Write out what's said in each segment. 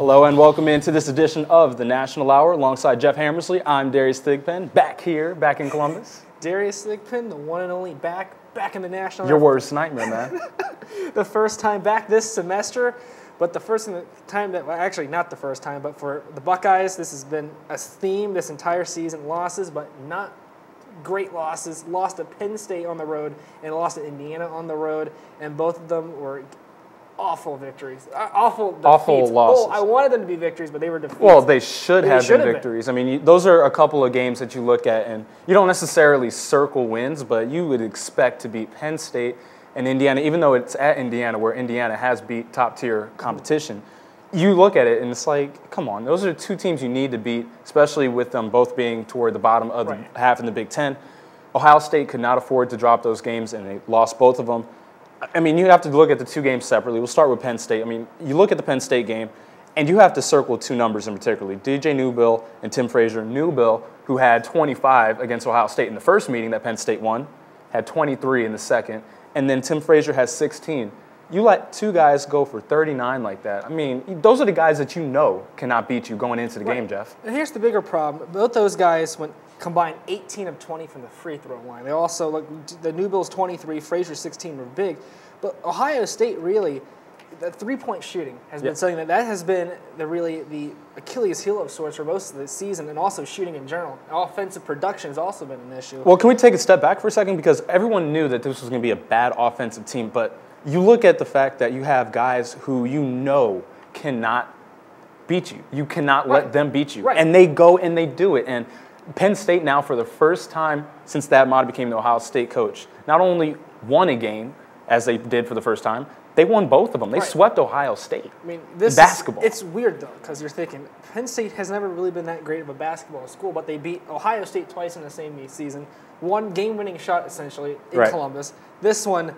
Hello and welcome into this edition of the National Hour alongside Jeff Hammersley. I'm Darius Thigpen, back in Columbus. Darius Thigpen, the one and only back in the National Hour. Your worst nightmare, man. The first time back this semester, but the first time that, well, actually not the first time, but for the Buckeyes, this has been a theme this entire season. Losses, but not great losses. Lost to Penn State on the road and lost to Indiana on the road, and both of them were awful victories. Awful defeats. Awful losses. Oh, I wanted them to be victories, but they were defeats. Well, they should have been victories. I mean, those are a couple of games that you look at, and you don't necessarily circle wins, but you would expect to beat Penn State and Indiana, even though it's at Indiana, where Indiana has beat top-tier competition. You look at it, and it's like, come on, those are two teams you need to beat, especially with them both being toward the bottom of the half in the Big Ten. Ohio State could not afford to drop those games, and they lost both of them. I mean, you have to look at the two games separately. We'll start with Penn State. I mean, you look at the Penn State game, and you have to circle two numbers in particular. DJ Newbill and Tim Frazier. Newbill, who had 25 against Ohio State in the first meeting that Penn State won, had 23 in the second, and then Tim Frazier has 16. You let two guys go for 39 like that. I mean, those are the guys that you know cannot beat you going into the game, Jeff. And here's the bigger problem. Both those guys went combined 18 of 20 from the free throw line. They also, like, the Newbill's 23, Frazier's 16 were big. But Ohio State really, the three-point shooting has been something that has been the Achilles heel of sorts for most of the season, and also shooting in general. Offensive production has also been an issue. Well, can we take a step back for a second? Because everyone knew that this was going to be a bad offensive team, but you look at the fact that you have guys who you know cannot beat you. You cannot let them beat you. And they go and they do it. And Penn State now, for the first time since Thad Matta became the Ohio State coach, not only won a game, as they did for the first time, they won both of them. They swept Ohio State. I mean, this basketball. It's weird, though, because you're thinking Penn State has never really been that great of a basketball school, but they beat Ohio State twice in the same season. One game-winning shot, essentially, in Columbus. This one,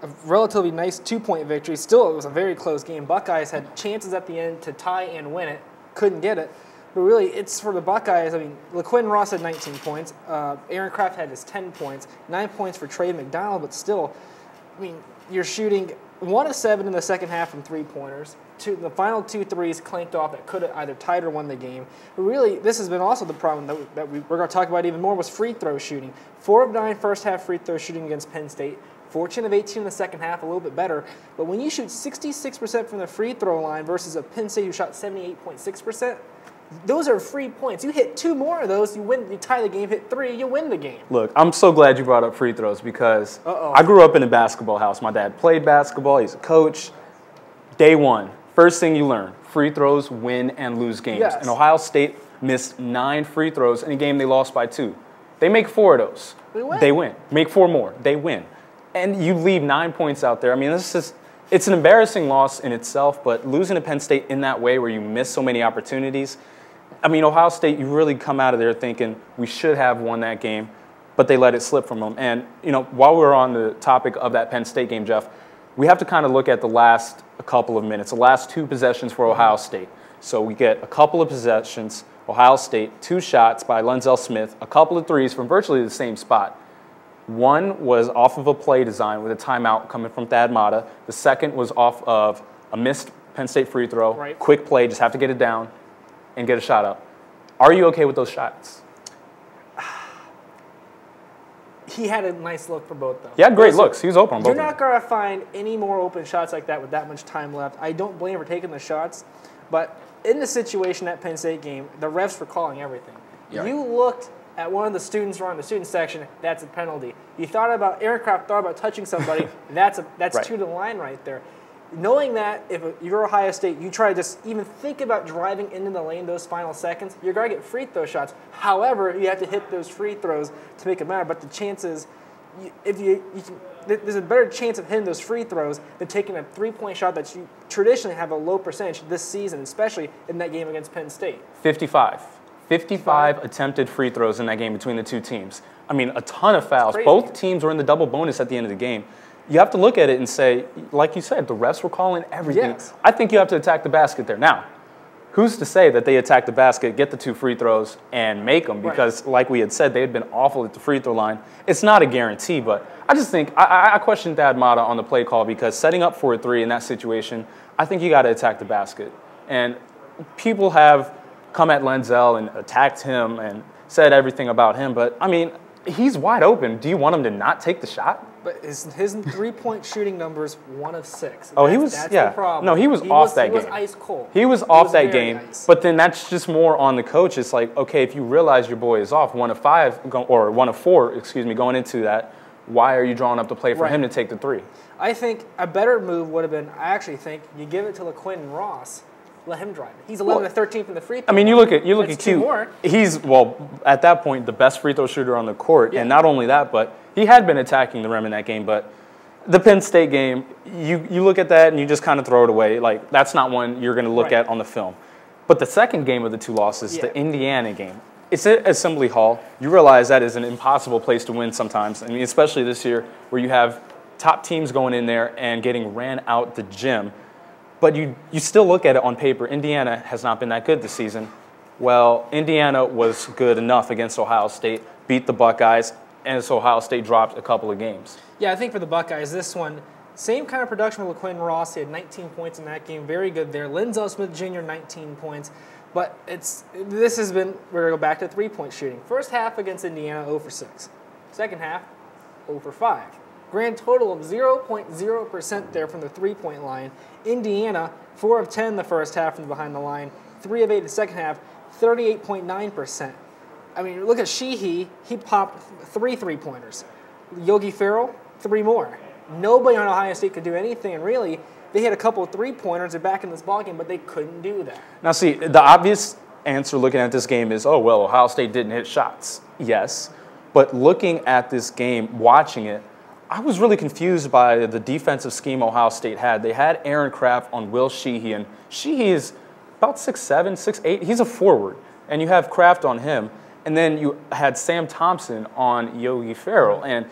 a relatively nice two-point victory. Still, it was a very close game. Buckeyes had chances at the end to tie and win it. Couldn't get it. But really, it's for the Buckeyes. I mean, LaQuinn Ross had 19 points. Aaron Craft had his 10 points. 9 points for Trey McDonald, but still, I mean, you're shooting 1 of 7 in the second half from three-pointers. The final 2 threes clanked off that could have either tied or won the game. But really, this has been also the problem that we're going to talk about even more was free throw shooting. 4 of 9 first-half free throw shooting against Penn State. 14 of 18 in the second half, a little bit better. But when you shoot 66% from the free throw line versus a Penn State who shot 78.6%, those are free points. You hit 2 more of those, you win. You tie the game. Hit 3, you win the game. Look, I'm so glad you brought up free throws because I grew up in a basketball house. My dad played basketball. He's a coach. Day one, first thing you learn, free throws win and lose games. And Ohio State missed 9 free throws in a game they lost by 2. They make 4 of those. They win. Make 4 more. They win. And you leave 9 points out there. I mean, it's an embarrassing loss in itself, but losing to Penn State in that way where you miss so many opportunities, I mean, Ohio State, you really come out of there thinking we should have won that game, but they let it slip from them. And, you know, while we're on the topic of that Penn State game, Jeff, we have to kind of look at the last couple of minutes, the last 2 possessions for Ohio State. So we get a couple of possessions, Ohio State, 2 shots by Lenzel Smith, a couple of threes from virtually the same spot. One was off of a play design with a timeout coming from Thad Matta. The second was off of a missed Penn State free throw, quick play, just have to get it down and get a shot up. Are you okay with those shots? He had a nice look for both, though. He had great looks. He was open on both. You're not going to find any more open shots like that with that much time left. I don't blame him for taking the shots, but in the situation at Penn State game, the refs were calling everything. You looked at one of the students around the student section, that's a penalty. You thought about, Aaron Craft thought about touching somebody, that's 2 to the line right there. Knowing that if you're Ohio State, you try to just even think about driving into the lane those final seconds, you're going to get free throw shots. However, you have to hit those free throws to make it matter. But the chances, there's a better chance of hitting those free throws than taking a 3-point shot that you traditionally have a low percentage this season, especially in that game against Penn State. 55 attempted free throws in that game between the two teams. I mean, a ton of fouls. Both teams were in the double bonus at the end of the game. You have to look at it and say, like you said, the refs were calling everything. I think you have to attack the basket there. Now, who's to say that they attack the basket, get the 2 free throws, and make them? Because, like we had said, they had been awful at the free throw line. It's not a guarantee, but I just think I questioned Thad Matta on the play call because setting up for a 3 in that situation, I think you got to attack the basket. And people have come at Lenzel and attacked him and said everything about him, but, I mean, he's wide open. Do you want him to not take the shot? But his 3-point shooting numbers 1 of 6. Oh, that's the problem. No, he was off that game. He was ice cold. He was off that game, but then that's just more on the coach. It's like, okay, if you realize your boy is off 1 of 5 or 1 of 4, going into that, why are you drawing up the play for him to take the 3? I think a better move would have been, I actually think, you give it to LaQuinn Ross. Let him drive it. He's 11 to 13 from the free throw. I mean, you look at Q. He's, at that point, the best free throw shooter on the court. Yeah. And not only that, but he had been attacking the rim in that game. But the Penn State game, you look at that and you just kind of throw it away. Like, that's not one you're going to look at on the film. But the second game of the 2 losses, the Indiana game, it's at Assembly Hall. You realize that is an impossible place to win sometimes. I mean, especially this year where you have top teams going in there and getting ran out the gym. But you still look at it on paper. Indiana has not been that good this season. Well, Indiana was good enough against Ohio State, beat the Buckeyes, and so Ohio State dropped a couple of games. Yeah, I think for the Buckeyes, this one, same kind of production with LaQuinn Ross. He had 19 points in that game. Very good there. Lenzel Smith Jr., 19 points. But this has been, we're going to go back to 3-point shooting. First half against Indiana, 0 for 6. Second half, 0 for 5. Grand total of 0.0% there from the 3-point line. Indiana, 4 of 10 the first half from behind the line, 3 of 8 the second half, 38.9%. I mean, look at Sheehy. He popped 3 3-pointers. Yogi Ferrell, 3 more. Nobody on Ohio State could do anything, and really, they hit a couple of 3-pointers. They're back in this ballgame, but they couldn't do that. Now, see, the obvious answer looking at this game is, oh, well, Ohio State didn't hit shots. Yes, but looking at this game, watching it, I was really confused by the defensive scheme Ohio State had. They had Aaron Craft on Will Sheehy, and Sheehy is about 6'7", 6'8". He's a forward, and you have Craft on him. And then you had Sam Thompson on Yogi Ferrell. And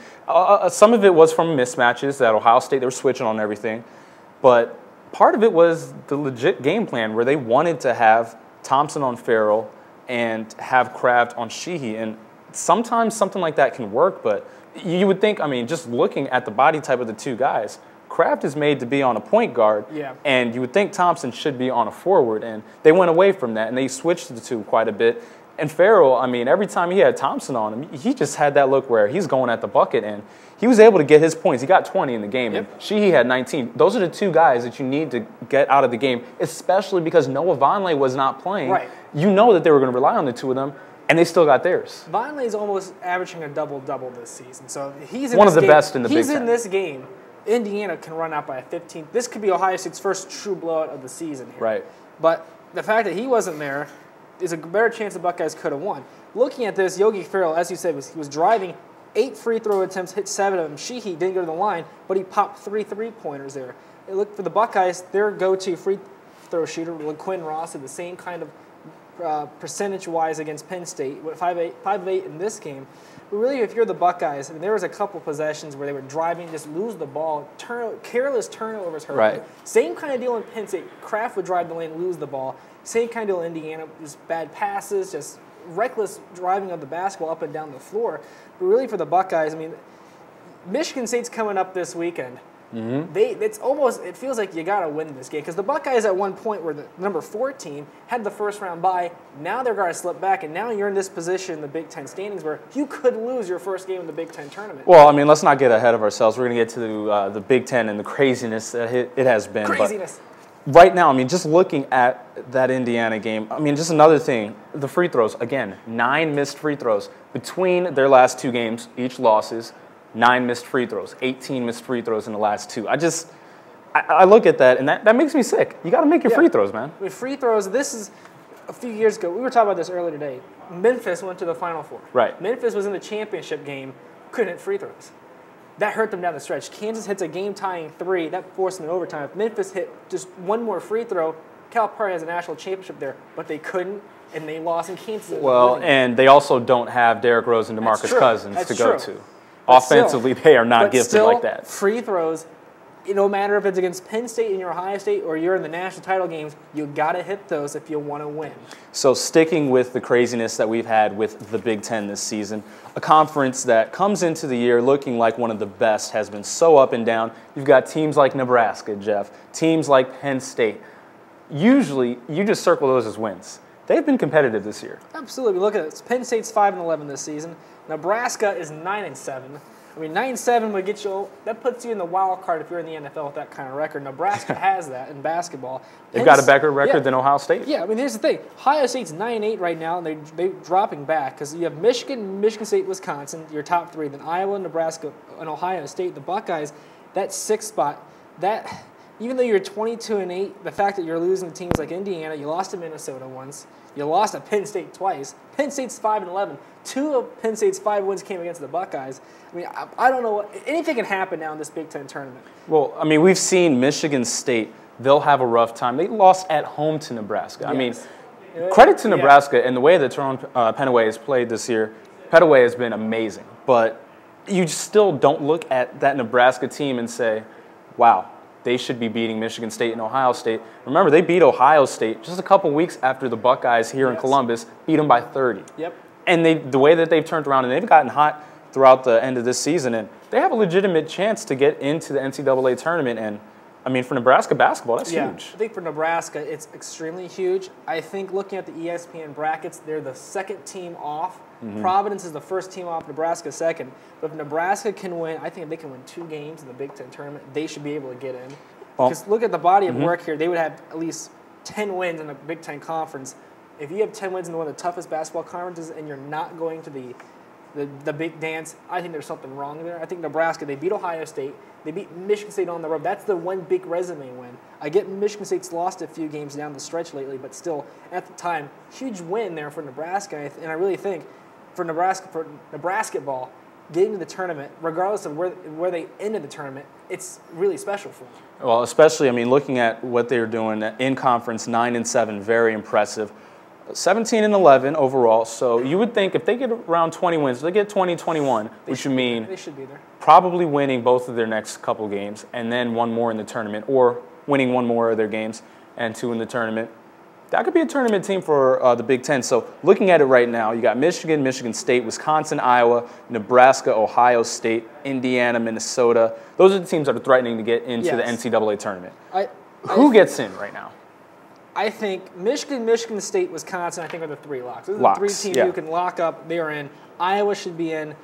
some of it was from mismatches that Ohio State, they were switching on everything. But part of it was the legit game plan where they wanted to have Thompson on Ferrell and have Craft on Sheehy. And sometimes something like that can work, but you would think, I mean, just looking at the body type of the 2 guys, Craft is made to be on a point guard, and you would think Thompson should be on a forward. And they went away from that, and they switched the 2 quite a bit. And Ferrell, I mean, every time he had Thompson on him, he just had that look where he's going at the bucket, and he was able to get his points. He got 20 in the game, and Sheehy had 19. Those are the 2 guys that you need to get out of the game, especially because Noah Vonleh was not playing. Right. You know that they were going to rely on the 2 of them, and they still got theirs. Vonleh's almost averaging a double-double this season, so he's in one of the best in the Big Ten. He's in this game. Indiana can run out by a 15. This could be Ohio State's first true blowout of the season here. Right. But the fact that he wasn't there is a better chance the Buckeyes could have won. Looking at this, Yogi Ferrell, as you said, he was driving, 8 free throw attempts, hit 7 of them. Sheehy didn't go to the line, but he popped 3 3-pointers there. Look for the Buckeyes, their go-to free throw shooter, LaQuinn Ross, had the same kind of percentage-wise against Penn State, 5 of 8 in this game. But really, if you're the Buckeyes, I mean, there was a couple possessions where they were driving, just lose the ball, careless turnovers hurt. Right. Same kind of deal in Penn State. Kraft would drive the lane, lose the ball. Same kind of deal in Indiana, just bad passes, just reckless driving of the basketball up and down the floor. But really for the Buckeyes, I mean, Michigan State's coming up this weekend. It feels like you got to win this game because the Buckeyes at one point were the number 4 team, had the first round bye. Now they're going to slip back, and now you're in this position in the Big Ten standings where you could lose your first game in the Big Ten tournament. Well, I mean, let's not get ahead of ourselves. We're going to get to the Big Ten and the craziness that it has been. Craziness. But right now, I mean, just looking at that Indiana game, I mean, just another thing, the free throws. Again, 9 missed free throws between their last 2 games, each losses. 9 missed free throws, 18 missed free throws in the last 2. I look at that, and that makes me sick. You got to make your free throws, man. With free throws, this is a few years ago. We were talking about this earlier today. Memphis went to the Final Four. Right. Memphis was in the championship game, couldn't hit free throws. That hurt them down the stretch. Kansas hits a game-tying 3. That forced them to overtime. If Memphis hit just 1 more free throw, Calipari has a national championship there, but they couldn't, and they lost in Kansas. Well, and they also don't have Derrick Rose and DeMarcus Cousins to go to. Offensively, they are not gifted like that. Free throws, no matter if it's against Penn State in your Ohio State or you're in the national title games, you got to hit those if you want to win. So sticking with the craziness that we've had with the Big Ten this season, a conference that comes into the year looking like one of the best has been so up and down. You've got teams like Nebraska, Jeff, teams like Penn State. usually you just circle those as wins. They've been competitive this year. Absolutely. Look at it. Penn State's 5-11 this season. Nebraska is 9-7. I mean, 9-7 would get you. That puts you in the wild card if you're in the NFL with that kind of record. Nebraska has that in basketball. They've got a better record than Ohio State. Yeah, I mean, here's the thing. Ohio State's 9-8 right now, and they're dropping back because you have Michigan, Michigan State, Wisconsin, your top three. Then Iowa, Nebraska, and Ohio State. The Buckeyes, that sixth spot, that even though you're 22-8, the fact that you're losing to teams like Indiana, you lost to Minnesota once, you lost to Penn State twice. Penn State's 5-11. 2 of Penn State's 5 wins came against the Buckeyes. I mean, I don't know. Anything can happen now in this Big Ten tournament. Well, I mean, we've seen Michigan State. They'll have a rough time. They lost at home to Nebraska. Yes. I mean, credit to Nebraska and the way that Tyrone Penaway has played this year. Pettaway has been amazing. But you still don't look at that Nebraska team and say, wow, they should be beating Michigan State and Ohio State. Remember, they beat Ohio State just a couple weeks after the Buckeyes here in Columbus beat them by 30. Yep. And the way that they've turned around, and they've gotten hot throughout the end of this season, and they have a legitimate chance to get into the NCAA tournament. And, I mean, for Nebraska basketball, that's huge. I think for Nebraska, it's extremely huge. I think looking at the ESPN brackets, they're the second team off. Mm-hmm. Providence is the first team off, Nebraska second. But if Nebraska can win, I think if they can win 2 games in the Big Ten tournament, they should be able to get in. Because look at the body of work here. They would have at least 10 wins in the Big Ten Conference. If you have 10 wins in one of the toughest basketball conferences and you're not going to the big dance, I think there's something wrong there. I think Nebraska, they beat Ohio State. They beat Michigan State on the road. That's the one big resume win. I get Michigan State's lost a few games down the stretch lately, but still, at the time, huge win there for Nebraska. And I really think for Nebraska ball, getting to the tournament, regardless of where they ended the tournament, it's really special for them. Well, especially, I mean, looking at what they're doing in conference, 9-7, very impressive. 17-11 overall, so you would think if they get around 20 wins, they get 20-21, which would mean they should be there. Probably winning both of their next couple games and then one more in the tournament, or winning one more of their games and 2 in the tournament. That could be a tournament team for the Big Ten. So looking at it right now, you got Michigan, Michigan State, Wisconsin, Iowa, Nebraska, Ohio State, Indiana, Minnesota. Those are the teams that are threatening to get into the NCAA tournament. Who gets in right now? I think Michigan State, Wisconsin, I think are the 3 locks. Those are the 3 teams who can lock up. They are in. Iowa should be in.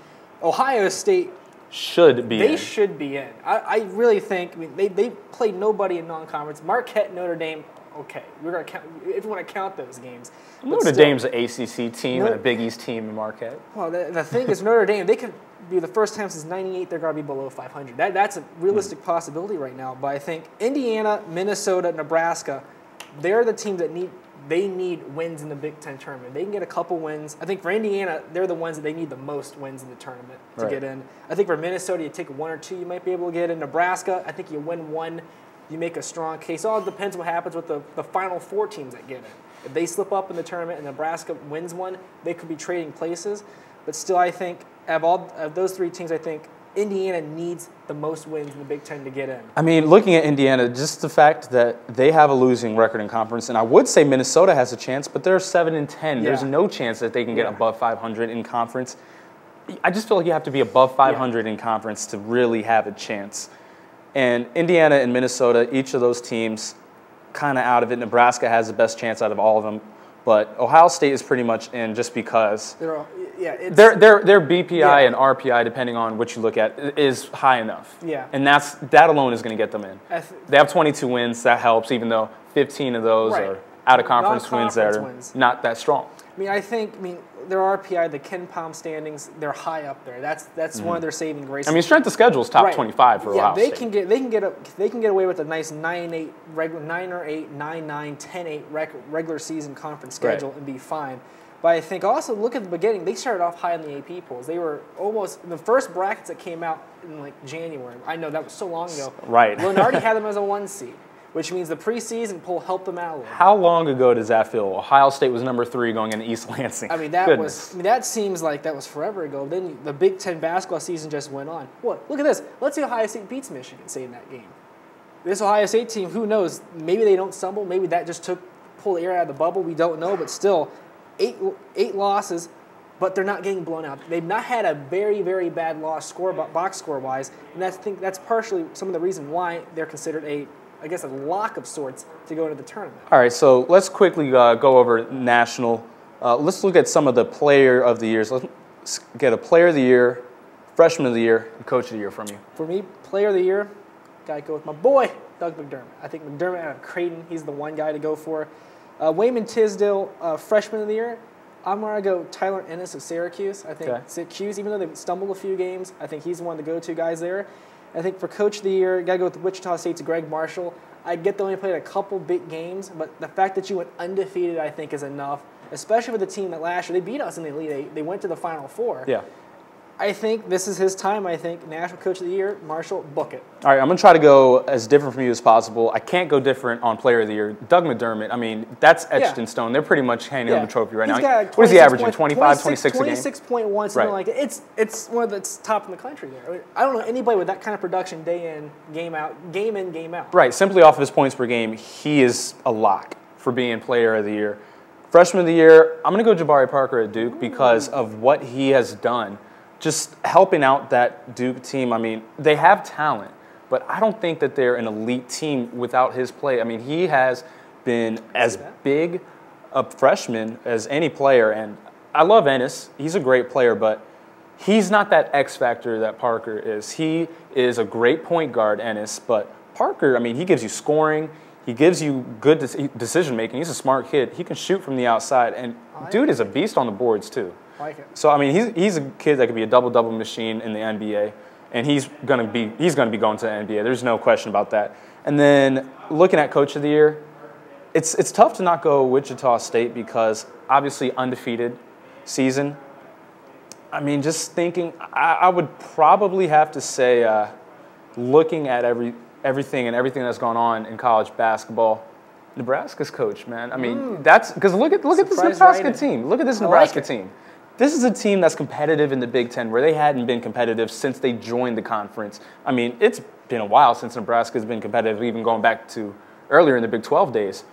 Ohio State should be in. They should be in. I really think. I mean, they played nobody in non-conference. Marquette, Notre Dame. Okay, we're gonna count if you want to count those games. Notre Dame's an ACC team and a Big East team in Marquette. Well, the thing is, Notre Dame, they could be the first time since '98 they're gonna be below 500. That's a realistic possibility right now. But I think Indiana, Minnesota, Nebraska, they're the teams that need wins in the Big Ten tournament. They can get a couple wins. I think for Indiana, they're the ones that they need the most wins in the tournament to get in. I think for Minnesota, you take 1 or 2, you might be able to get in. Nebraska, I think you win 1, you make a strong case. All depends what happens with the final 4 teams that get in. If they slip up in the tournament and Nebraska wins 1, they could be trading places. But still, I think of those 3 teams, I think Indiana needs the most wins in the Big Ten to get in. I mean, looking at Indiana, just the fact that they have a losing record in conference, and I would say Minnesota has a chance, but they're 7-10. Yeah. There's no chance that they can get above 500 in conference. I just feel like you have to be above 500 in conference to really have a chance. And Indiana and Minnesota, each of those teams, kind of out of it. Nebraska has the best chance out of all of them. But Ohio State is pretty much in just because their BPI and RPI, depending on what you look at, is high enough. Yeah. And that alone is going to get them in. They have 22 wins. That helps, even though 15 of those are out-of-conference wins that are not that strong. I mean, their RPI, the Ken Palm standings, they're high up there. That's one of their saving graces. I mean, strength of schedule is top 25 for Ohio State. They can get away with a nice 9-8 regular, 9 or 8, 9-9, 10-8 regular season conference schedule and be fine. But I think also look at the beginning. They started off high in the AP polls. They were almost the first brackets that came out in like January. I know that was so long ago. Right. Lenardi had them as a 1 seed, which means the preseason poll helped them out a little. How long ago does that feel? Ohio State was number 3 going into East Lansing. I mean, that seems like that was forever ago. Then the Big Ten basketball season just went on. What? Look at this. Let's see Ohio State beats Michigan State in that game. This Ohio State team, who knows? Maybe they don't stumble. Maybe that just pull the air out of the bubble. We don't know. But still, eight losses, but they're not getting blown out. They've not had a very, very bad loss box score wise, and I think that's partially some of the reason why they're considered a I guess, a lock of sorts to go into the tournament. All right, so let's quickly go over national. Let's look at some of the player of the years. Let's get a player of the year, freshman of the year, and coach of the year from you. For me, player of the year, got to go with my boy, Doug McDermott. I think McDermott out of Creighton, he's the one guy to go for. Wayman Tisdale, freshman of the year, I'm going to go Tyler Ennis of Syracuse. I think Syracuse, even though they've stumbled a few games, I think he's one of the go-to guys there. I think for coach of the year, got to go with Wichita State's Greg Marshall. I get they only played a couple big games, but the fact that you went undefeated, I think, is enough, especially with a team that last year, they beat us in the Elite Eight. They went to the Final Four. Yeah. I think this is his time, I think. National Coach of the Year, Marshall, book it. All right, I'm going to try to go as different from you as possible. I can't go different on Player of the Year. Doug McDermott, I mean, that's etched in stone. They're pretty much handing him the trophy right now. What is he averaging, 25, 26 a game? 26.1, something like that. It's one that's top in the country there. I don't know anybody with that kind of production day in, game out. Right, simply off of his points per game, he is a lock for being Player of the Year. Freshman of the Year, I'm going to go Jabari Parker at Duke because of what he has done. Just helping out that Duke team. I mean, they have talent, but I don't think that they're an elite team without his play. I mean, he has been as big a freshman as any player, and I love Ennis. He's a great player, but he's not that X factor that Parker is. He is a great point guard, Ennis, but Parker, I mean, he gives you scoring. He gives you good decision making. He's a smart kid. He can shoot from the outside, and dude is a beast on the boards too. So I mean, he's a kid that could be a double-double machine in the NBA, and he's gonna be going to the NBA. There's no question about that. And then looking at Coach of the Year, it's tough to not go Wichita State because obviously undefeated season. I mean, just thinking, I would probably have to say, looking at everything that's gone on in college basketball, Nebraska's coach, man. I mean, that's because look at this Nebraska team. Look at this Nebraska team. This is a team that's competitive in the Big Ten where they hadn't been competitive since they joined the conference. I mean, it's been a while since Nebraska's been competitive, even going back to earlier in the Big 12 days.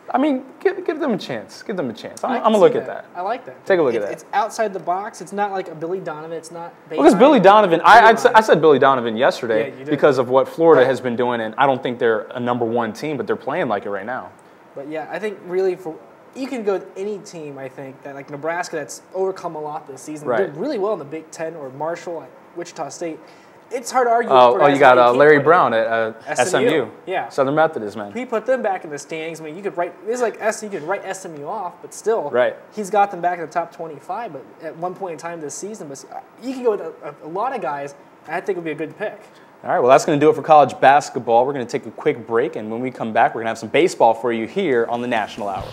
I mean, give them a chance. Give them a chance. I'm going to look at that. I like that. Take a look at that. It's outside the box. It's not like a Billy Donovan. It's not based because Billy Donovan, I said Billy Donovan yesterday because of what Florida has been doing, and I don't think they're a #1 team, but they're playing like it right now. But, yeah, I think really you can go with any team, I think, that like Nebraska that's overcome a lot this season. Right. Did really well in the Big Ten or Marshall at Wichita State. It's hard to argue. You got Larry Brown at SMU. Yeah. Southern Methodist, man. He put them back in the standings. I mean, you could write – this is like you could write SMU off, but still he's got them back in the top 25 but at one point in time this season. But you can go with a lot of guys. I think it would be a good pick. All right, well, that's going to do it for college basketball. We're going to take a quick break, and when we come back, we're going to have some baseball for you here on the National Hour.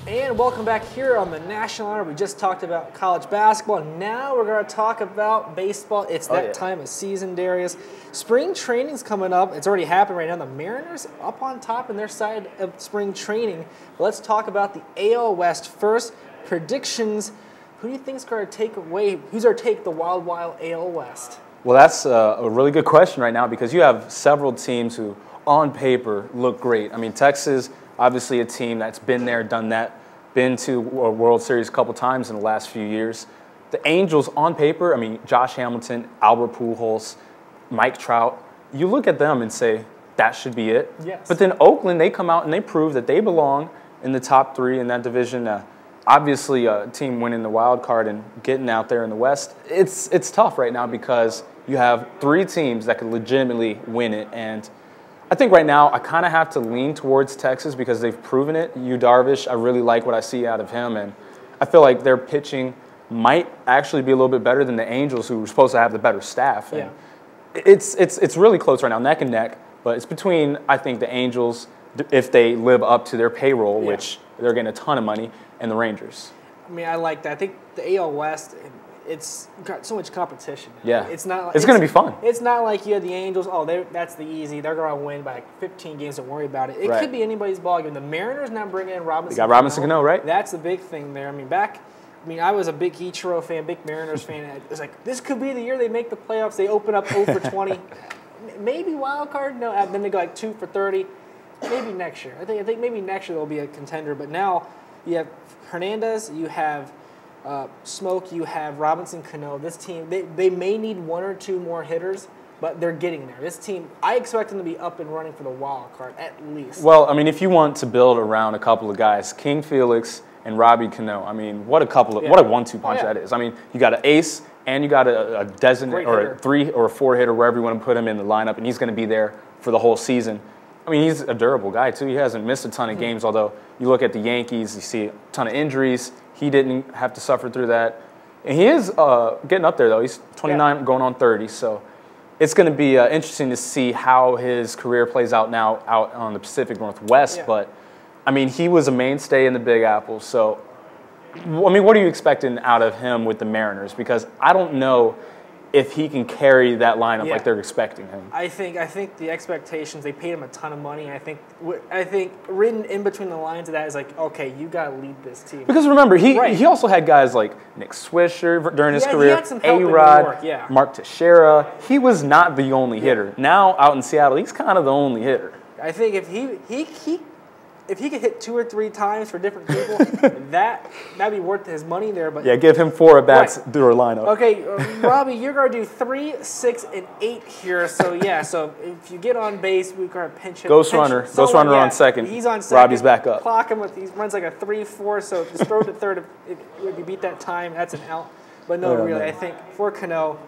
And welcome back here on the National Hour. We just talked about college basketball. Now we're going to talk about baseball. It's that time of season, Darius. Spring training's coming up. It's already happened right now. The Mariners up on top in their side of spring training. But let's talk about the AL West first. Predictions. Who do you think is going to take away? Who's going to take the wild AL West? Well, that's a really good question right now because you have several teams who, on paper, look great. I mean, Texas, obviously a team that's been there, done that. Been to a World Series a couple times in the last few years. The Angels, on paper, I mean, Josh Hamilton, Albert Pujols, Mike Trout, you look at them and say, that should be it. Yes. But then Oakland, they come out and they prove that they belong in the top 3 in that division. Obviously, a team winning the wild card and getting out there in the West, it's tough right now because you have 3 teams that could legitimately win it. And I think right now I kind of have to lean towards Texas because they've proven it. Yu Darvish, I really like what I see out of him, and I feel like their pitching might actually be a little bit better than the Angels, who were supposed to have the better staff. And it's really close right now, neck and neck, but it's between, I think, the Angels, if they live up to their payroll, which they're getting a ton of money, and the Rangers. I mean, I like that. I think the AL West, it's got so much competition. Yeah. It's not like, it's going to be fun. It's not like you have the Angels, that's the easy. They're going to win by like 15 games, don't worry about it. It could be anybody's ballgame. The Mariners now bringing in Robinson. They got Robinson Cano, right? That's the big thing there. I mean, I was a big Ichiro fan, big Mariners fan. And it was like, this could be the year they make the playoffs. They open up 0 for 20. Maybe wild card? No. Then they go like 2 for 30. Maybe next year. I think maybe next year they'll be a contender. But now you have Hernandez, you have Smoke, you have Robinson Cano. This team, they may need one or two more hitters, but they're getting there. This team, I expect them to be up and running for the wild card at least. Well, I mean, if you want to build around a couple of guys, King Felix and Robbie Cano, I mean, what a 1-2 punch that is. I mean, you got an ace and you got a designated or a 3 or a 4 hitter, wherever you want to put him in the lineup, and he's going to be there for the whole season. I mean, he's a durable guy, too. He hasn't missed a ton of games, although you look at the Yankees, you see a ton of injuries. He didn't have to suffer through that. And he is getting up there, though. He's 29, going on 30, so it's going to be interesting to see how his career plays out now out on the Pacific Northwest. Yeah. But, I mean, he was a mainstay in the Big Apple. So, I mean, what are you expecting out of him with the Mariners? Because I don't know if he can carry that lineup like they're expecting him. I think the expectations, they paid him a ton of money. I think written in between the lines of that is like, okay, you got to lead this team. Because remember, he also had guys like Nick Swisher during his career, A-Rod, Mark Teixeira. He was not the only hitter. Now out in Seattle, he's kind of the only hitter. I think if he could hit 2 or 3 times for different people, that'd be worth his money there. But yeah, give him 4 at-bats through a lineup. Okay, Robbie, you're going to do 3, 6, and 8 here. So, so if you get on base, we're going to pinch him. Ghost runner on second. He's on second. Robbie's back up. Clock him he runs like a 3-4, so just throw to third. If you beat that time, that's an out. But no, really, I think for Cano,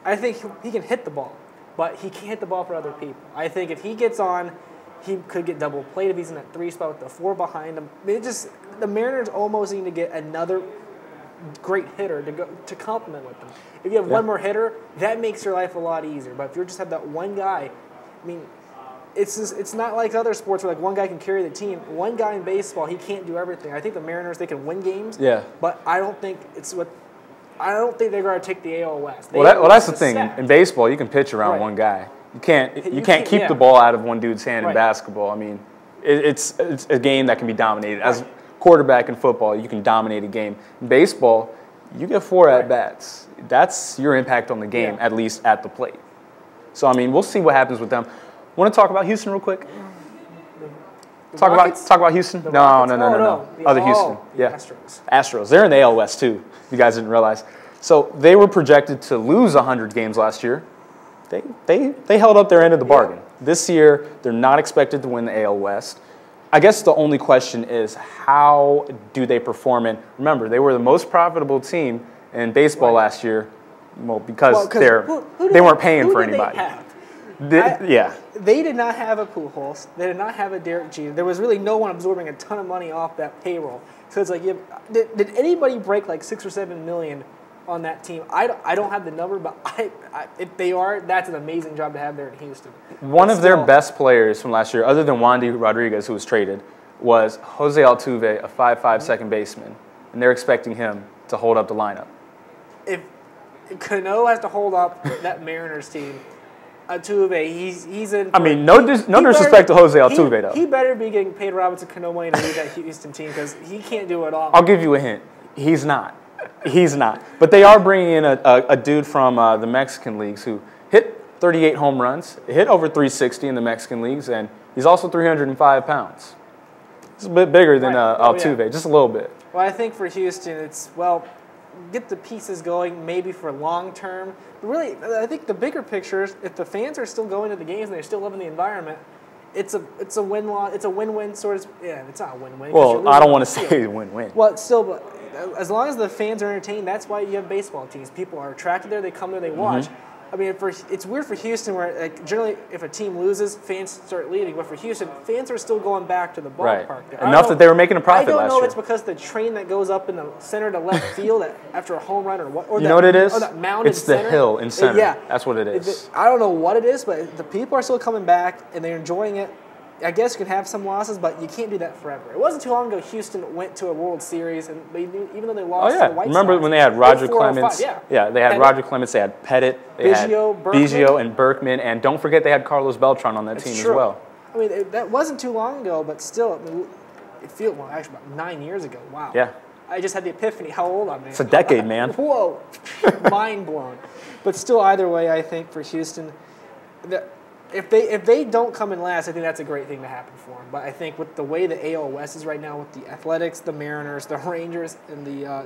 I think he can hit the ball, but he can't hit the ball for other people. I think if he gets on, he could get double played if he's in that 3 spot with the 4 behind him. I mean, the Mariners almost need to get another great hitter to complement with them. If you have one more hitter, that makes your life a lot easier. But if you just have that one guy, I mean, it's not like other sports where like one guy can carry the team. One guy in baseball, he can't do everything. I think the Mariners, they can win games. Yeah. But I don't think they're going to take the AL West. Well, that's the thing. In baseball, you can pitch around one guy. You can't keep the ball out of one dude's hand in basketball. I mean, it's a game that can be dominated. As quarterback in football, you can dominate a game. In baseball, you get 4 at-bats. That's your impact on the game, at least at the plate. So, I mean, we'll see what happens with them. Want to talk about Houston real quick? Talk about Houston? No. Other Houston. Astros. They're in the AL West, too, if you guys didn't realize. So they were projected to lose 100 games last year. They held up their end of the bargain. This year, they're not expected to win the AL West. I guess the only question is, how do they perform? And remember, they were the most profitable team in baseball last year, because they weren't paying for anybody. They did not have a Pujols. They did not have a Derek Jeter. There was really no one absorbing a ton of money off that payroll. So it's like, did anybody break like $6 or $7 million on that team? I don't have the number, but if they are, that's an amazing job to have there in Houston. One of their best players from last year, other than Wandy Rodriguez, who was traded, was Jose Altuve, a 5'5" second baseman, and they're expecting him to hold up the lineup. If Cano has to hold up that Mariners team, Altuve, he's in. I mean, no disrespect to Jose Altuve, though. He better be getting paid Robinson Cano money to lead that Houston team, because he can't do it all. I'll give you a hint. He's not. He's not. But they are bringing in a dude from the Mexican leagues who hit 38 home runs, hit over 360 in the Mexican leagues, and he's also 305 pounds. He's a bit bigger than Altuve, just a little bit. Well, I think for Houston, it's, get the pieces going maybe for long term. But really, I think the bigger picture is if the fans are still going to the games and they're still loving the environment, it's a win-loss. It's a win-win sort of. Yeah, it's not a win-win. Well, I don't want to say win-win. Well, it's still, but as long as the fans are entertained, that's why you have baseball teams. People are attracted there. They come there. They watch. Mm-hmm. I mean, it's weird for Houston where generally if a team loses, fans start leaving. But for Houston, fans are still going back to the ballpark. Right. Enough that they were making a profit last year. I don't know if it's because the train that goes up in the center to left field after a home run or what. Or you know what it is? Or that mound it's the hill in center. That's what it is. I don't know what it is, but the people are still coming back and they're enjoying it. I guess you can have some losses, but you can't do that forever. It wasn't too long ago Houston went to a World Series, and even though they lost to the White Sox. Remember when they had Roger Clemens? Yeah, they had Roger Clemens, they had Pettit, they had Biggio and Berkman, and don't forget they had Carlos Beltran on that team as well. I mean, that wasn't too long ago, but still, it feels, actually about 9 years ago. Wow. Yeah. I just had the epiphany how old I am. It's a decade, man. Whoa. Mind blown. But still, either way, I think for Houston, if they don't come in last, I think that's a great thing to happen for them. But I think with the way the AL West is right now, with the Athletics, the Mariners, the Rangers, and the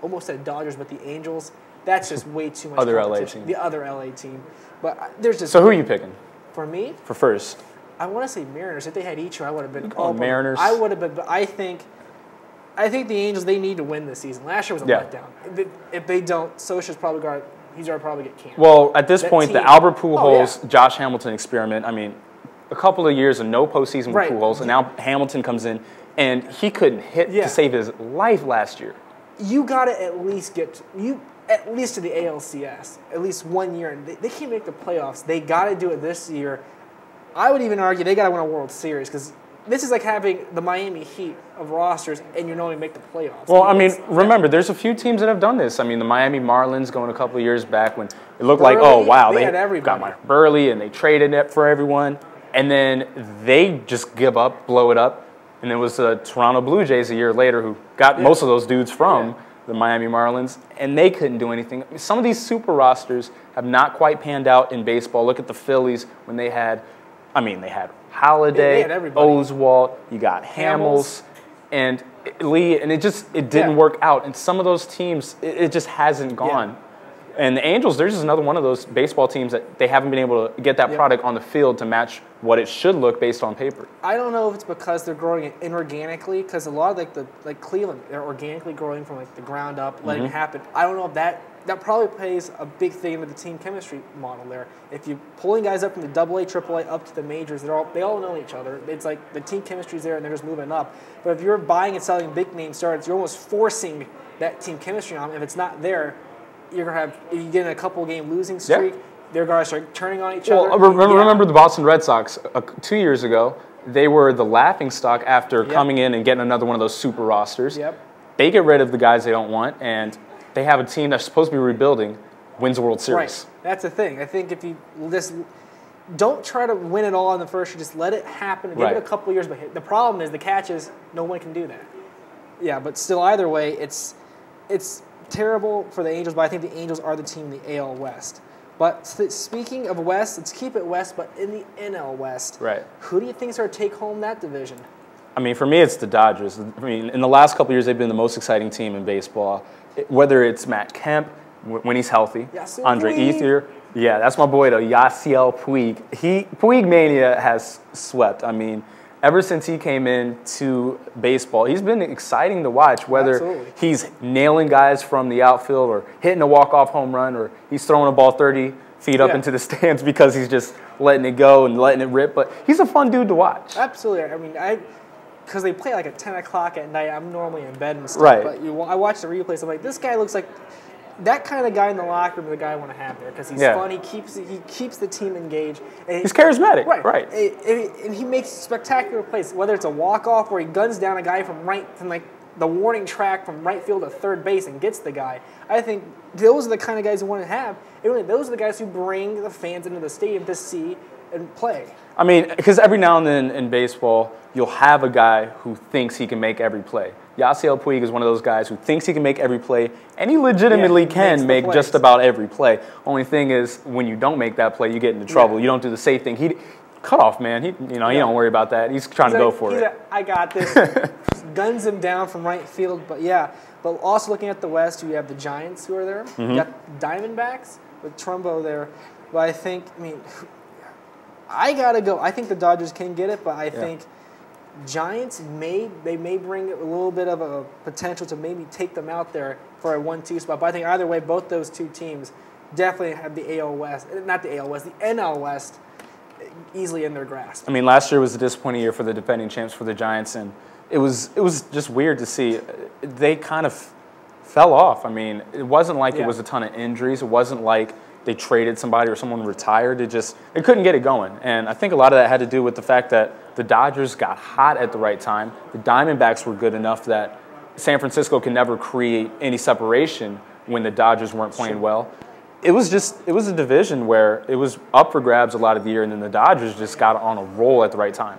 almost said Dodgers, but the Angels. That's just way too much other LA competition. team. The other LA team. But there's just... So who are you picking? For me? For first. I want to say Mariners. If they had Ichiro, I would have been... Mariners. I would have been... But I think the Angels, they need to win this season. Last year was a letdown. If they don't, Scioscia's probably got... He's already probably get canned. Well, at this point, the Albert Pujols, Josh Hamilton experiment, I mean, a couple of years of no postseason with Pujols, and now Hamilton comes in, and he couldn't hit to save his life last year. You got to at least get to the ALCS, at least 1 year. And they can't make the playoffs. They got to do it this year. I would even argue they got to win a World Series because this is like having the Miami Heat of rosters and you only make the playoffs. Well, I mean, remember, there's a few teams that have done this. I mean, the Miami Marlins going a couple of years back when it looked like, oh, wow, they got Mike Burley and they traded it for everyone. And then they just give up, blow it up. And it was the Toronto Blue Jays a year later who got most of those dudes from the Miami Marlins, and they couldn't do anything. I mean, some of these super rosters have not quite panned out in baseball. Look at the Phillies when they had Halladay, Oswalt, you got Hamels, and Lee, and it didn't work out. And some of those teams, it just hasn't gone. Yeah. And the Angels, there's just another one of those baseball teams that they haven't been able to get that product on the field to match what it should look based on paper. I don't know if it's because they're growing it inorganically, because a lot of like Cleveland, they're organically growing from like the ground up, letting it happen. I don't know if that probably plays a big thing with the team chemistry model there. If you're pulling guys up from the AA, AAA up to the majors, they all know each other. It's like the team chemistry's there and they're just moving up. But if you're buying and selling big name starts, you're almost forcing that team chemistry on them. If it's not there, you're gonna have, if you get in a couple game losing streak, they're gonna start turning on each other. Remember the Boston Red Sox 2 years ago? They were the laughing stock after coming in and getting another one of those super rosters. They get rid of the guys they don't want, and they have a team that's supposed to be rebuilding, wins the World Series. Right. That's the thing. I think if you just don't try to win it all in the first year, just let it happen. Give it a couple of years. But the problem is, the catch is no one can do that. Yeah, but still, either way, it's terrible for the Angels, but I think the Angels are the team in the AL West. But speaking of West, let's keep it West, but in the NL West. Right. Who do you think is going to take home that division? I mean, for me, it's the Dodgers. I mean, in the last couple of years, they've been the most exciting team in baseball. Whether it's Matt Kemp, when he's healthy, Andre Ethier. Yeah, that's my boy, though, Yasiel Puig. Puig Mania has swept. I mean, ever since he came into baseball, he's been exciting to watch, whether he's nailing guys from the outfield or hitting a walk-off home run or he's throwing a ball 30 feet up into the stands because he's just letting it go and letting it rip. But he's a fun dude to watch. Absolutely. I mean, because they play like at 10 o'clock at night, I'm normally in bed and stuff. Right. But I watch the replays. I'm like, this guy looks like that kind of guy in the locker room, the guy I want to have there, because he's fun. He keeps the team engaged. And he's charismatic. Right. And he makes spectacular plays, whether it's a walk-off where he guns down a guy from like the warning track from right field to third base and gets the guy. I think those are the kind of guys you want to have. And really, those are the guys who bring the fans into the stadium to see and play. I mean, because every now and then in baseball, you'll have a guy who thinks he can make every play. Yasiel Puig is one of those guys who thinks he can make every play, and he legitimately can make just about every play. Only thing is, when you don't make that play, you get into trouble. You don't do the safe thing. Cut off, man. He don't worry about that. He's trying to go for it. I got this. Guns him down from right field. But but also looking at the West, you have the Giants who are there. You got Diamondbacks with Trumbo there. But I gotta go. I think the Dodgers can get it, but I think Giants may bring a little bit of a potential to maybe take them out there for a 1-2 spot. But I think either way, both those two teams definitely have the AL West, not the AL West, the NL West easily in their grasp. I mean, last year was a disappointing year for the defending champs for the Giants, and it was just weird to see. They kind of fell off. I mean, it wasn't like it was a ton of injuries. It wasn't like they traded somebody or someone retired. They couldn't get it going. And I think a lot of that had to do with the fact that the Dodgers got hot at the right time. The Diamondbacks were good enough that San Francisco can never create any separation when the Dodgers weren't playing well. It was a division where it was up for grabs a lot of the year, and then the Dodgers just got on a roll at the right time.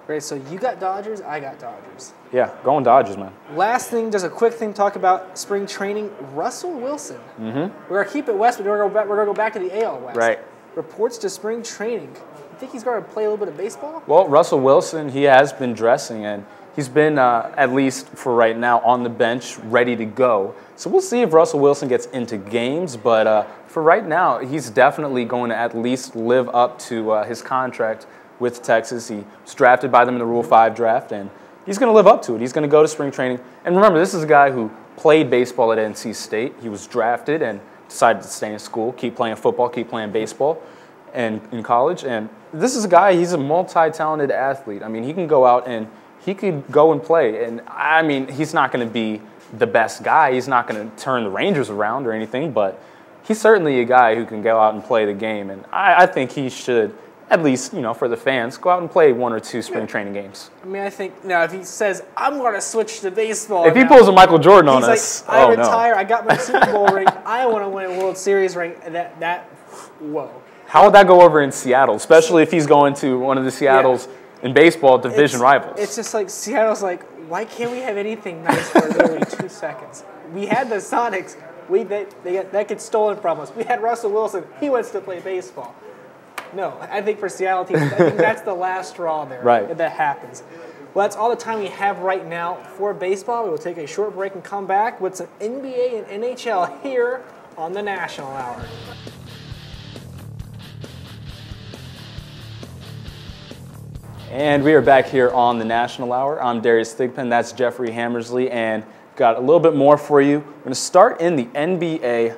Great, so you got Dodgers, I got Dodgers. Yeah, going Dodgers, man. Last thing, just a quick thing, talk about spring training. Russell Wilson. We're going to keep it West, but we're going to go back to the AL West. Right. Reports to spring training. You think he's going to play a little bit of baseball? Well, Russell Wilson, he has been dressing, and he's been, at least for right now, on the bench, ready to go. So we'll see if Russell Wilson gets into games, but for right now, he's definitely going to at least live up to his contract with Texas. He was drafted by them in the Rule 5 draft, and he's going to live up to it. He's going to go to spring training. And remember, this is a guy who played baseball at NC State. He was drafted and decided to stay in school, keep playing football, keep playing baseball and in college. And this is a guy, he's a multi-talented athlete. I mean, he can go out and he could go and play. And, I mean, he's not going to be the best guy. He's not going to turn the Rangers around or anything, but he's certainly a guy who can go out and play the game. And I think he should, at least, you know, for the fans, go out and play 1 or 2 spring training games. I mean, I think, now, if he says, I'm going to switch to baseball. If he pulls a Michael Jordan on us, I retire, I got my Super Bowl ring, I want to win a World Series ring, whoa. How would that go over in Seattle, especially if he's going to one of the Seattle's in baseball division rivals? It's just like Seattle's like, why can't we have anything nice for literally 2 seconds? We had the Sonics. That gets stolen from us. We had Russell Wilson. He wants to play baseball. No, I think for Seattle teams, I think that's the last straw there. Right. That happens. Well, that's all the time we have right now for baseball. We will take a short break and come back with some NBA and NHL here on the National Hour. And we are back here on the National Hour. I'm Darius Thigpen. That's Jeffrey Hammersley, and got a little bit more for you. We're going to start in the NBA.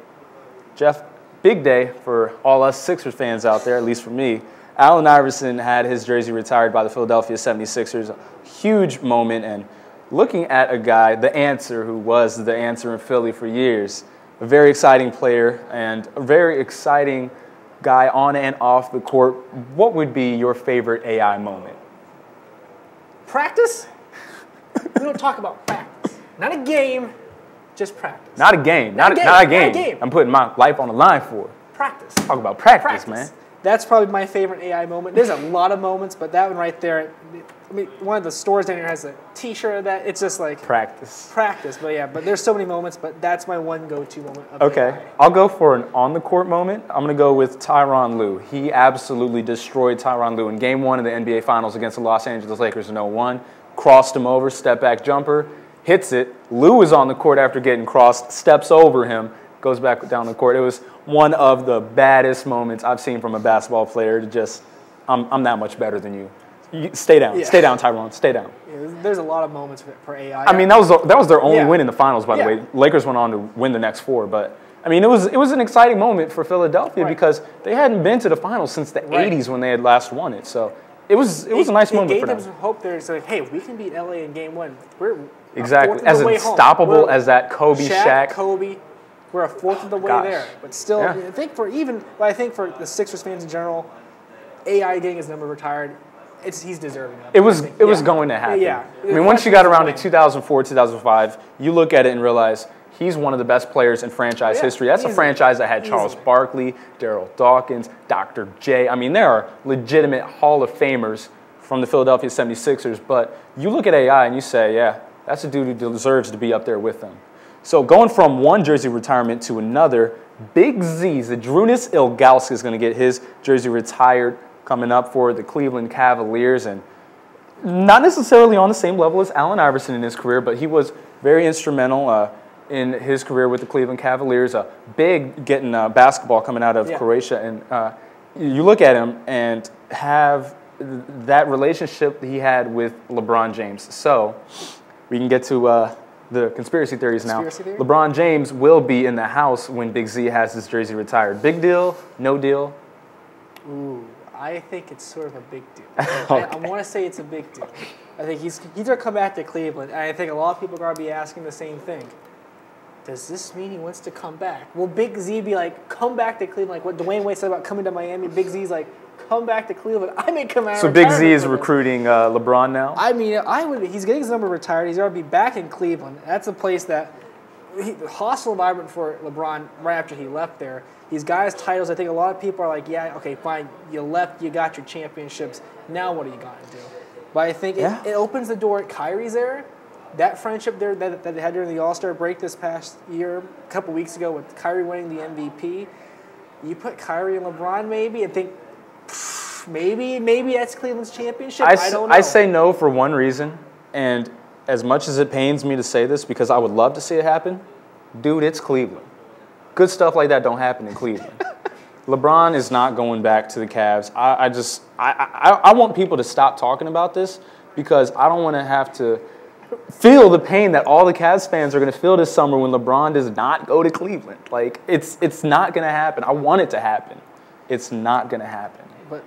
Jeff, big day for all us Sixers fans out there, at least for me. Allen Iverson had his jersey retired by the Philadelphia 76ers. A huge moment, and looking at a guy, the answer, who was the answer in Philly for years. A very exciting player and a very exciting guy on and off the court. What would be your favorite AI moment? Practice? We don't talk about practice. Not a game, just practice. Not a game. Not a game. I'm putting my life on the line for it. Practice. Talk about practice, man. That's probably my favorite AI moment. There's a lot of moments, but that one right there, I mean, one of the stores down here has a T-shirt of that. It's just like practice. But yeah, but there's so many moments, but that's my one go-to moment of Okay, AI. I'll go for an on-the-court moment. I'm going to go with Tyronn Lue. He absolutely destroyed Tyronn Lue in Game 1 of the NBA Finals against the Los Angeles Lakers in 0-1. Crossed him over, step-back jumper, hits it. Lue is on the court after getting crossed, steps over him, goes back down the court. It was one of the baddest moments I've seen from a basketball player to just, I'm that much better than you. Stay down. Yeah. Stay down, Tyronn. Stay down. Yeah, there's a lot of moments for AI. I mean, that was their only win in the finals, by the way. Lakers went on to win the next 4, but I mean, it was an exciting moment for Philadelphia because they hadn't been to the finals since the 80s when they had last won it. So it was a nice moment for them. It gave them some hope there. It's like, hey, we can beat LA in Game 1. We're exactly as unstoppable as that Kobe, Shaq. Kobe. We're a fourth of the way there, but still, I think for the Sixers fans in general, AI getting his number retired. He's deserving of it. It was going to happen. Yeah. I mean, once you got around to 2004, 2005, you look at it and realize he's one of the best players in franchise history. That's a franchise that had Charles Barkley, Daryl Dawkins, Dr. J. I mean, there are legitimate Hall of Famers from the Philadelphia 76ers, but you look at AI and you say, yeah, that's a dude who deserves to be up there with them. So going from one jersey retirement to another, Big Z, Zydrunas Ilgauskas is going to get his jersey retired coming up for the Cleveland Cavaliers, and not necessarily on the same level as Allen Iverson in his career, but he was very instrumental in his career with the Cleveland Cavaliers. Big getting basketball coming out of Croatia, and you look at him and have that relationship he had with LeBron James. So we can get to the conspiracy theories now. LeBron James will be in the house when Big Z has his jersey retired. Big deal? No deal? Ooh. I think it's sort of a big deal. I want to say it's a big deal. I think he's going to come back to Cleveland, and I think a lot of people are going to be asking the same thing. Does this mean he wants to come back? Will Big Z be like, come back to Cleveland? Like what Dwayne Wade said about coming to Miami, Big Z's like, come back to Cleveland. I may come out. So Big Z is recruiting LeBron now? I mean, he's getting his number retired. He's going to be back in Cleveland. That's a place that, hostile environment for LeBron right after he left there. He's got his titles. I think a lot of people are like, yeah, okay, fine. You left. You got your championships. Now what are you going to do? But I think it opens the door. Kyrie's there. That friendship there that they had during the All-Star break this past year, a couple weeks ago with Kyrie winning the MVP, you put Kyrie and LeBron maybe and think, maybe that's Cleveland's championship. I don't know. I say no for one reason. And as much as it pains me to say this, because I would love to see it happen, dude, it's Cleveland. Good stuff like that don't happen in Cleveland. LeBron is not going back to the Cavs. I want people to stop talking about this because I don't want to have to feel the pain that all the Cavs fans are going to feel this summer when LeBron does not go to Cleveland. Like, it's not going to happen. I want it to happen. It's not going to happen. But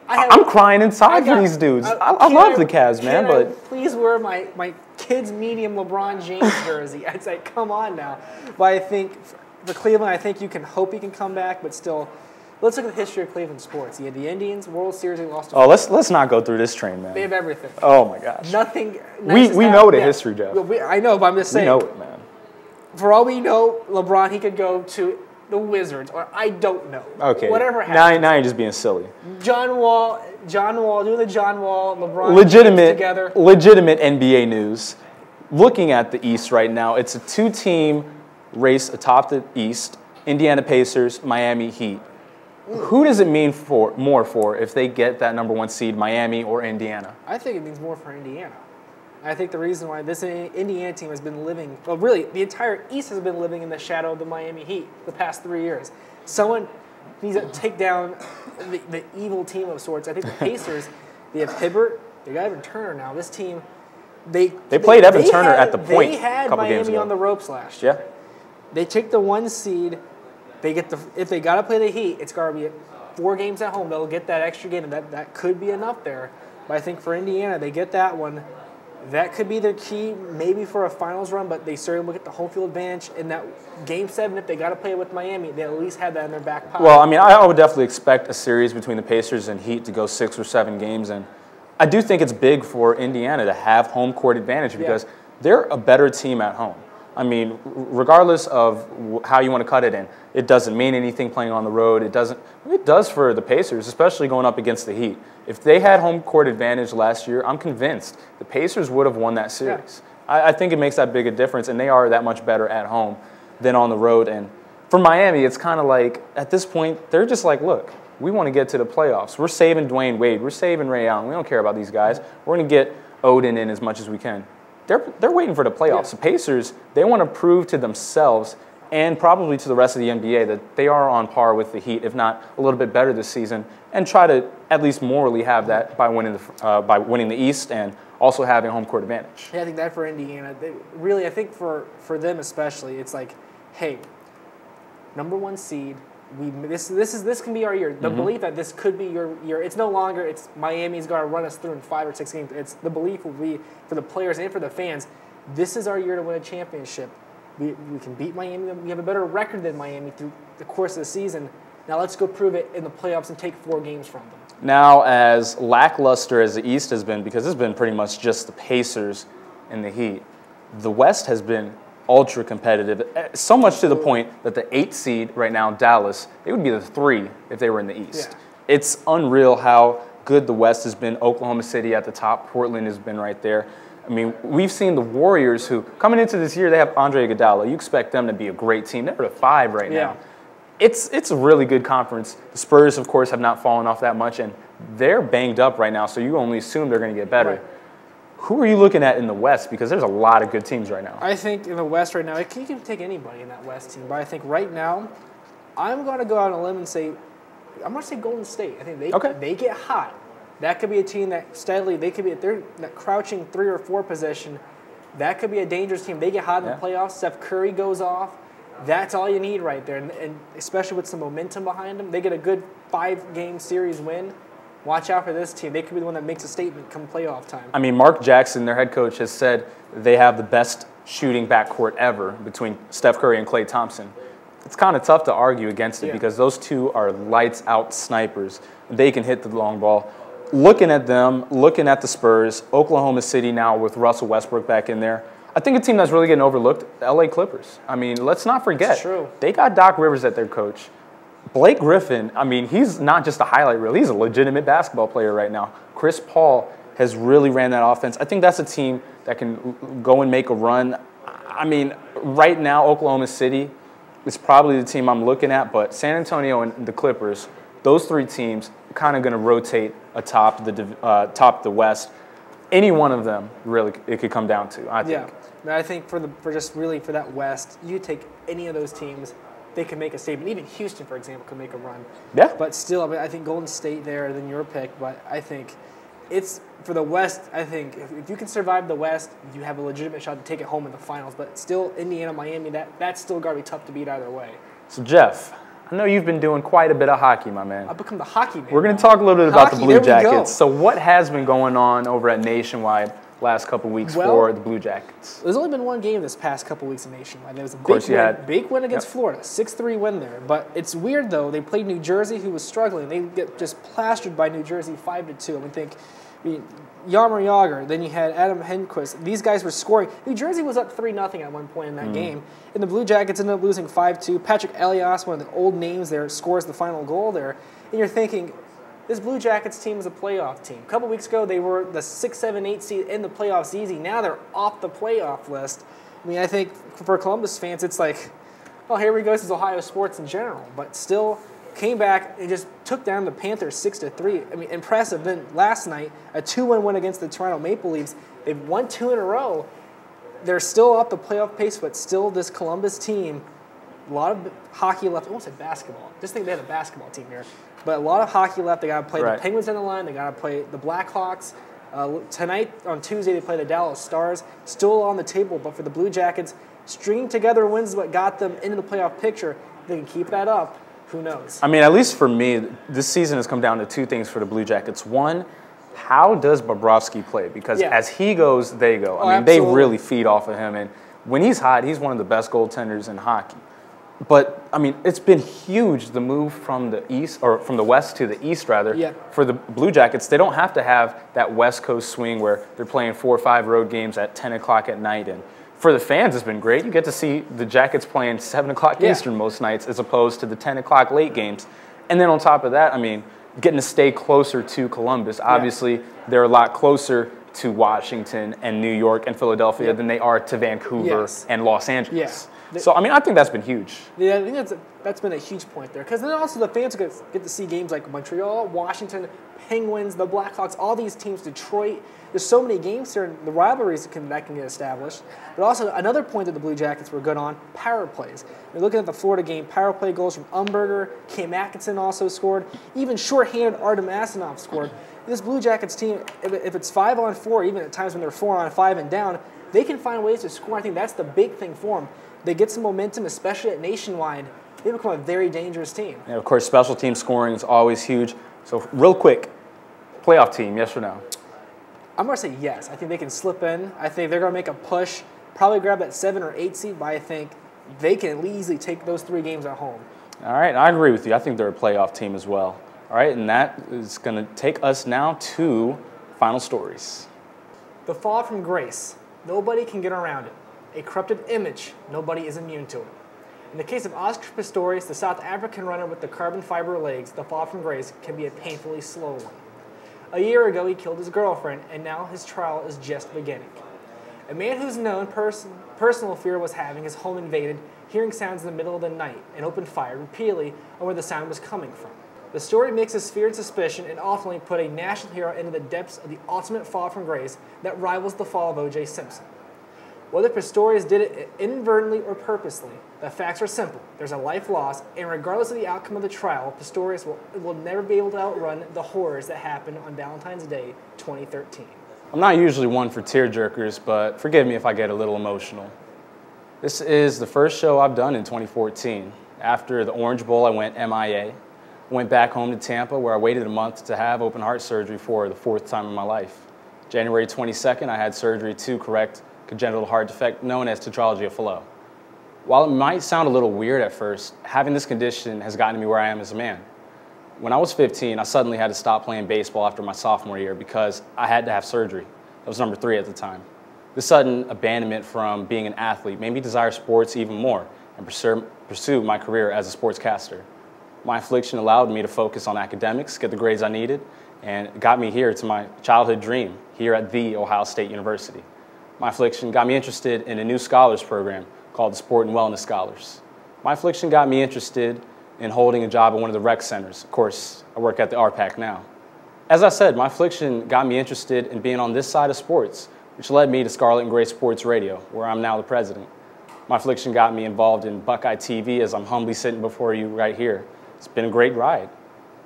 I'm crying inside for these dudes. I love the Cavs, man. But please wear my kid's medium LeBron James jersey. I'd say, come on now. But I think for Cleveland, I think you can hope he can come back, but still, let's look at the history of Cleveland sports. You had the Indians, World Series, they lost. Let's not go through this train, man. They have everything. Oh my gosh. Nothing. We know the history, Jeff. I know, but I'm just saying. We know it, man. For all we know, LeBron, he could go to the Wizards, or I don't know. Okay. Whatever happens. Now you're just being silly. John Wall, doing the John Wall, LeBron together. Legitimate NBA news. Looking at the East right now, it's a two-team race atop the East. Indiana Pacers, Miami Heat. Who does it mean more for if they get that #1 seed, Miami or Indiana? I think it means more for Indiana. I think the reason why this Indiana team has been living, well, really, the entire East has been living in the shadow of the Miami Heat the past 3 years. Someone needs to take down the evil team of sorts. I think the Pacers, they have Hibbert, they got Evan Turner now. This team, they played Evan Turner at the point. They had Miami on the ropes last year. Yeah. They take the 1 seed. If they got to play the Heat, it's got to be 4 games at home. They'll get that extra game, and that could be enough there. But I think for Indiana, they get that one. That could be their key, maybe for a finals run, but they certainly will get the home field advantage. In that Game 7, if they got to play it with Miami, they at least have that in their back pocket. Well, I mean, I would definitely expect a series between the Pacers and Heat to go 6 or 7 games, and I do think it's big for Indiana to have home court advantage because they're a better team at home. I mean, regardless of how you want to cut it in, it doesn't mean anything playing on the road. It does for the Pacers, especially going up against the Heat. If they had home court advantage last year, I'm convinced the Pacers would have won that series. Yeah. I think it makes that big a difference, and they are that much better at home than on the road. And for Miami, it's kind of like, at this point, they're just like, look, we want to get to the playoffs. We're saving Dwayne Wade. We're saving Ray Allen. We don't care about these guys. We're going to get Odin in as much as we can. They're waiting for the playoffs. The Pacers, they want to prove to themselves and probably to the rest of the NBA that they are on par with the Heat, if not a little bit better this season, and try to at least morally have that by winning the East and also having home court advantage. Yeah, I think that for Indiana, I think for them especially, it's like, hey, #1 seed. This can be our year. The belief that this could be your year. It's no longer it's Miami's got to run us through in 5 or 6 games. It's the belief will be for the players and for the fans. This is our year to win a championship. We can beat Miami. We have a better record than Miami through the course of the season. Now let's go prove it in the playoffs and take 4 games from them. Now, as lackluster as the East has been, because it's been pretty much just the Pacers and the Heat, the West has been ultra competitive, so much to the point that the 8th seed right now, Dallas, they would be the 3 if they were in the East. Yeah. It's unreal how good the West has been. Oklahoma City at the top. Portland has been right there. I mean, we've seen the Warriors who, coming into this year, they have Andre Iguodala. You expect them to be a great team. They're at 5 right now. It's a really good conference. The Spurs, of course, have not fallen off that much, and they're banged up right now, so you only assume they're going to get better. Right. Who are you looking at in the West? Because there's a lot of good teams right now. I think in the West right now, you can take anybody in that West team. But I think right now, I'm going to go out on a limb and say, I'm going to say Golden State. I think they get hot. That could be a team that steadily, they're that crouching 3 or 4 position. That could be a dangerous team. They get hot in the playoffs. Steph Curry goes off. That's all you need right there. And especially with some momentum behind them, they get a good 5-game series win. Watch out for this team. They could be the one that makes a statement come playoff time. I mean, Mark Jackson, their head coach, has said they have the best shooting backcourt ever between Steph Curry and Klay Thompson. It's kind of tough to argue against it because those two are lights-out snipers. They can hit the long ball. Looking at them, looking at the Spurs, Oklahoma City now with Russell Westbrook back in there, I think a team that's really getting overlooked, the LA Clippers. I mean, let's not forget. That's true. They got Doc Rivers at their coach. Blake Griffin, I mean, he's not just a highlight reel. He's a legitimate basketball player right now. Chris Paul has really ran that offense. I think that's a team that can go and make a run. I mean, right now, Oklahoma City is probably the team I'm looking at, but San Antonio and the Clippers, those 3 teams are kind of going to rotate atop the West. any one of them, really, it could come down to, I think. Yeah, but I think for that West, you take any of those teams, they can make a statement. Even Houston, for example, could make a run. Yeah. But still, I mean, I think Golden State there, then your pick. But I think it's for the West. I think if you can survive the West, you have a legitimate shot to take it home in the finals. But still, Indiana, Miami, that's still got to be tough to beat either way. So Jeff, I know you've been doing quite a bit of hockey, my man. I've become the hockey man. We're going to talk a little bit about the Blue Jackets. Go. So what has been going on over at Nationwide last couple of weeks for the Blue Jackets? There's only been one game this past couple of weeks in Nationwide. There was a big win against Florida, 6-3 win there. But it's weird, though. They played New Jersey, who was struggling. They get just plastered by New Jersey 5-2. I mean, Jaromir Jagr, then you had Adam Henquist. These guys were scoring. New Jersey was up 3-0 at one point in that game. And the Blue Jackets ended up losing 5-2. Patrick Elias, one of the old names there, scores the final goal there. And you're thinking, this Blue Jackets team is a playoff team. A couple weeks ago, they were the 6, 7, 8 seed in the playoffs easy. Now they're off the playoff list. I mean, I think for Columbus fans, it's like, oh, here we go. This is Ohio sports in general. But still came back and just took down the Panthers 6-3. I mean, impressive. Then last night, a 2-1 win against the Toronto Maple Leafs. They've won 2 in a row. They're still off the playoff pace, but still this Columbus team, a lot of hockey left. I almost said basketball. Just think they had a basketball team here. But a lot of hockey left. They got to play the Penguins on the line. They got to play the Blackhawks. Tonight, on Tuesday, they play the Dallas Stars. Still on the table, but for the Blue Jackets, stringing together wins is what got them into the playoff picture. If they can keep that up, who knows? I mean, at least for me, this season has come down to 2 things for the Blue Jackets. One, how does Bobrovsky play? Because as he goes, they go. I mean, they really feed off of him. And when he's hot, he's one of the best goaltenders in hockey. But, I mean, it's been huge, the move from the east, or from the west to the east, rather, for the Blue Jackets. They don't have to have that West Coast swing where they're playing 4 or 5 road games at 10 o'clock at night. And for the fans, it's been great. You get to see the Jackets playing 7 o'clock Eastern most nights as opposed to the 10 o'clock late games. And then on top of that, I mean, getting to stay closer to Columbus. Obviously, they're a lot closer to Washington and New York and Philadelphia than they are to Vancouver and Los Angeles. So, I mean, I think that's been huge. Yeah, I think that's been a huge point there. Because then also the fans get to see games like Montreal, Washington, Penguins, the Blackhawks, all these teams, Detroit. There's so many games here, and the rivalries that can get established. But also another point that the Blue Jackets were good on, power plays. You're looking at the Florida game, power play goals from Umberger, Cam Atkinson also scored. Even shorthanded Artem Asanov scored. This Blue Jackets team, if it's 5-on-4, even at times when they're 4-on-5 and down, they can find ways to score. I think that's the big thing for them. They get some momentum, especially at Nationwide. They become a very dangerous team. And, of course, special team scoring is always huge. So, real quick, playoff team, yes or no? I'm going to say yes. I think they can slip in. I think they're going to make a push, probably grab that 7 or 8 seed, but I think they can easily take those 3 games at home. All right, I agree with you. I think they're a playoff team as well. All right, and that is going to take us now to final stories. The fall from grace. Nobody can get around it. A corrupted image, nobody is immune to it. In the case of Oscar Pistorius, the South African runner with the carbon fiber legs, the fall from grace can be a painfully slow one. A year ago, he killed his girlfriend, and now his trial is just beginning. A man whose known personal fear was having his home invaded, hearing sounds in the middle of the night, and opened fire repeatedly on where the sound was coming from. The story mixes fear and suspicion and ultimately put a national hero into the depths of the ultimate fall from grace that rivals the fall of O.J. Simpson. Whether Pistorius did it inadvertently or purposely, the facts are simple. There's a life lost, and regardless of the outcome of the trial, Pistorius will never be able to outrun the horrors that happened on Valentine's Day 2013. I'm not usually one for tearjerkers, but forgive me if I get a little emotional. This is the first show I've done in 2014. After the Orange Bowl, I went MIA. I went back home to Tampa, where I waited a month to have open heart surgery for the 4th time in my life. January 22nd, I had surgery to correct congenital heart defect known as tetralogy of Fallot. While it might sound a little weird at first, having this condition has gotten me where I am as a man. When I was 15, I suddenly had to stop playing baseball after my sophomore year because I had to have surgery. That was number 3 at the time. This sudden abandonment from being an athlete made me desire sports even more and pursue my career as a sportscaster. My affliction allowed me to focus on academics, get the grades I needed, and it got me here to my childhood dream here at The Ohio State University. My affliction got me interested in a new scholars program called the Sport and Wellness Scholars. My affliction got me interested in holding a job at one of the rec centers. Of course, I work at the RPAC now. as I said, my affliction got me interested in being on this side of sports, which led me to Scarlet and Gray Sports Radio, where I'm now the president. My affliction got me involved in Buckeye TV as I'm humbly sitting before you right here. It's been a great ride.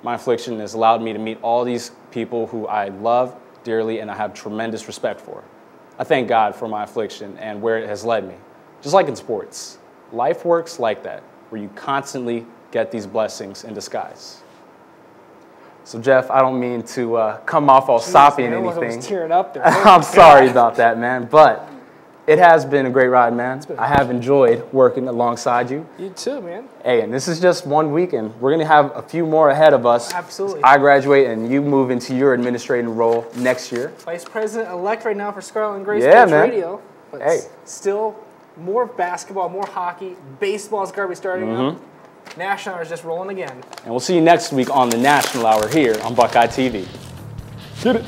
My affliction has allowed me to meet all these people who I love dearly and I have tremendous respect for. I thank God for my affliction and where it has led me. Just like in sports, life works like that, where you constantly get these blessings in disguise. So Jeff, I don't mean to come off all soppy and anything. I was tearing up there. I'm sorry about that, man, but it has been a great ride, man. I have enjoyed working alongside you. You too, man. Hey, and this is just 1 weekend. We're going to have a few more ahead of us. Absolutely. I graduate and you move into your administrative role next year. Vice President-elect right now for Scarlet and Gray Sports Radio. But hey. Still more basketball, more hockey. Baseball's got to be starting up. National Hour is just rolling again. And we'll see you next week on the National Hour here on Buckeye TV. Get it.